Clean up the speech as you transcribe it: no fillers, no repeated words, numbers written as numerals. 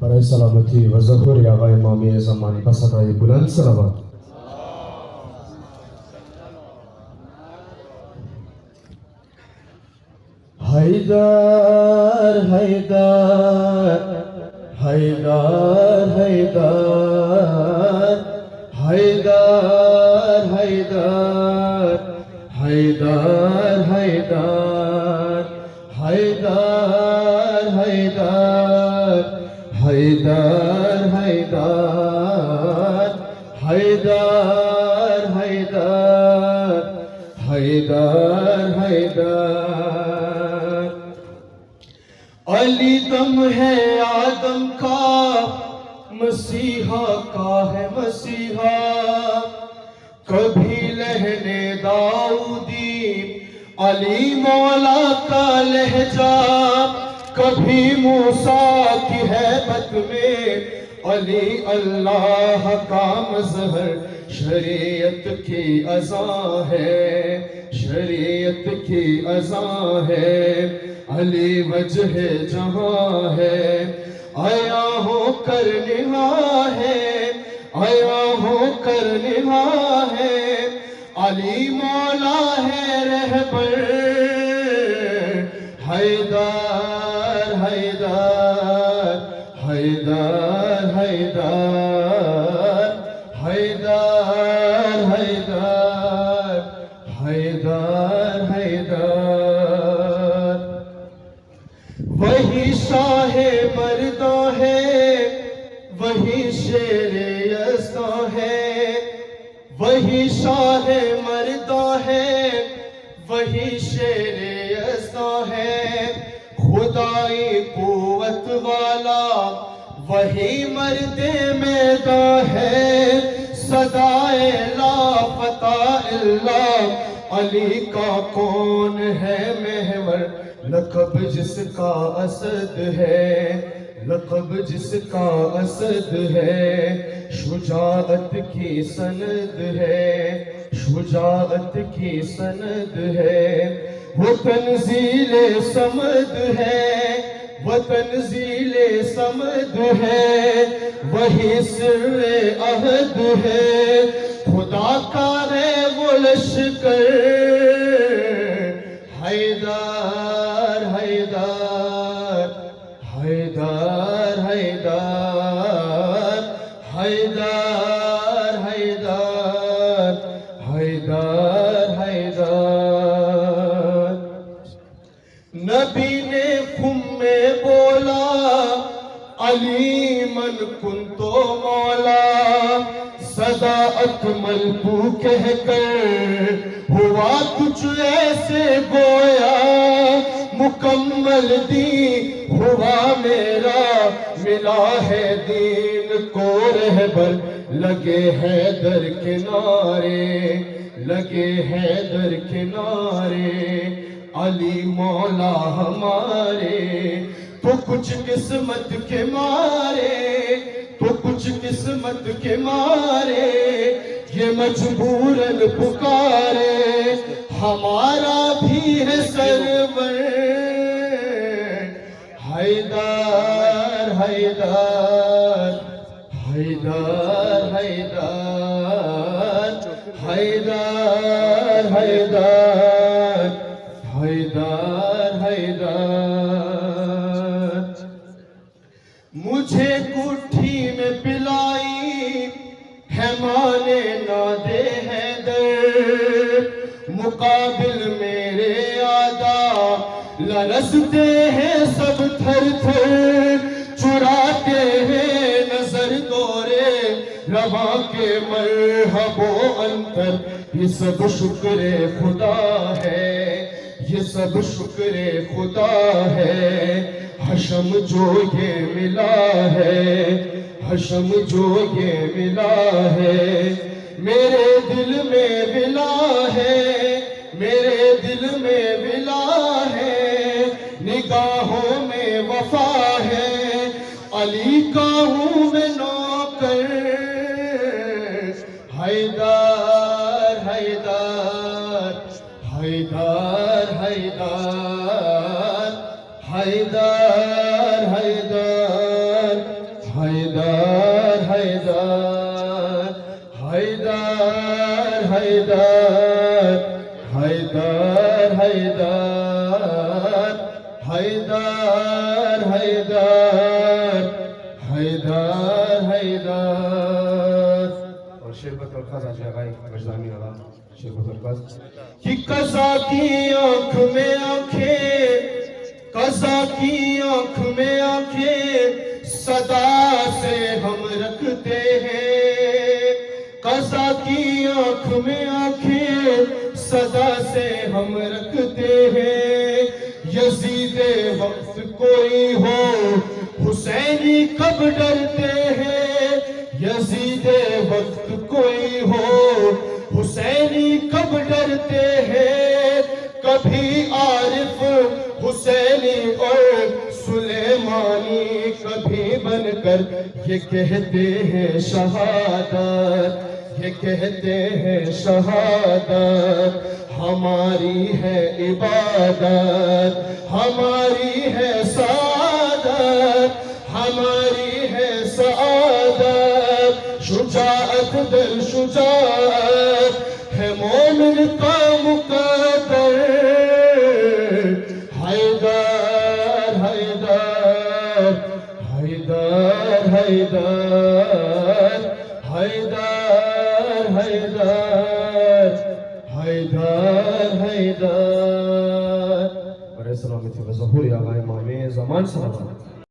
برائے سلامتی و ظہور آقا امام زمانی پسندائی بلند صلوات. حیدر حیدر حیدر حیدر حیدر حیدر حیدر حیدر حیدر حیدر حیدر حیدر حیدر حیدر حیدر حیدر. علی دم ہے آدم کا، مسیحا کا ہے مسیحا. کبھی لہن داؤدی علی مولا کا لہجہ، کبھی موسیٰ کی ہیبت میں علی اللہ کا مظہر. شریعت کی اذان ہے، شریعت کی اذان ہے، علی وجہ جہاں ہے. آیا ہو کر نہا ہے، آیا ہو کر نہا ہے، علی مولا ہے رہبر. حیدر حیدر حیدر حیدر حیدر حیدر حیدر حیدر. وہی شاہ مرداں ہے، وہی شیر یزداں ہے. وہی شاہ مرداں ہے، وہی شیر یزداں ہے. خدائی قوت والا وہی مرد میدان ہے. صدائے لا فتح اللہ علی کا کون ہے محور. لقب جس کا اسد ہے، لقب جس کا اسد ہے. شجاعت کی سند ہے، شجاعت کی سند ہے. وہ تنزیل سمد ہے، وہ تنزیل سمد ہے. وہی سر عہد ہے، خدا کا ہے وہ لشکر. حیدر حیدر حیدر حیدر حیدر حیدر حیدر حیدر. نبی نے خم میں بولا علی من کن تو مولا. صدا اکمل تو کہہ کر ہوا کچھ ایسے گویا. مکمل دین ہوا میرا، ملا ہے دین کو رہبر. لگے حیدر کنارے، لگے حیدر کنارے، علی مولا ہمارے. تو کچھ قسمت کے مارے، تو کچھ قسمت کے مارے، یہ مجبوراً پکارے. ہمارا بھی ہے سرور. حیدر حیدر حیدر حیدر حیدر حیدر حیدر حیدر. مجھے کٹھی میں پلائی ہے مانے نہ دے حیدر. مقابل میرے آدھا لرزتے ہیں سب تھر تھر. چراتے ہیں نظر دورے رواں کے مرحب و انتر. یہ سب شکر خدا ہے، یہ سب شکر خدا ہے. حشم جو یہ ملا ہے، حشم جو یہ ملا ہے. میرے دل میں ولا ہے، میرے دل میں ولا ہے. نگاہوں میں وفا ہے، علی کا ہوں میں نوکر. حیدر حیدر حیدر حیدر حیدر حیدر حیدر حیدر حیدر حیدر حیدر حیدر حیدر حیدر حیدر اور شیر بطور خاص آج آگائی مجدامی آگا شیر بطور خاص کہ قضا کی آنکھ میں آنکھیں قضا کی آنکھ میں آنکھیں صدا سے ہم رکھتے ہیں قضا کی آنکھ میں آنکھیں صدا سے ہم رکھتے ہیں یزید وقت کوئی ہو حسینی کب ڈرتے ہیں یزید وقت کوئی ہو حسینی کب ڈرتے ہیں کبھی عارف حسینی اور سلیمانی کبھی بن کر یہ کہتے ہیں شہادت یہ کہتے ہیں شہادت ہماری ہے عبادت ہماری ہے سعادت ہماری ہے سعادت شجاعت در شجاعت ہے مومن کا مقدر حیدر حیدر حیدر حیدر حیدر حیدر حیدر حیدر برای سلامتی و ظهور آقای امام زمان صلوات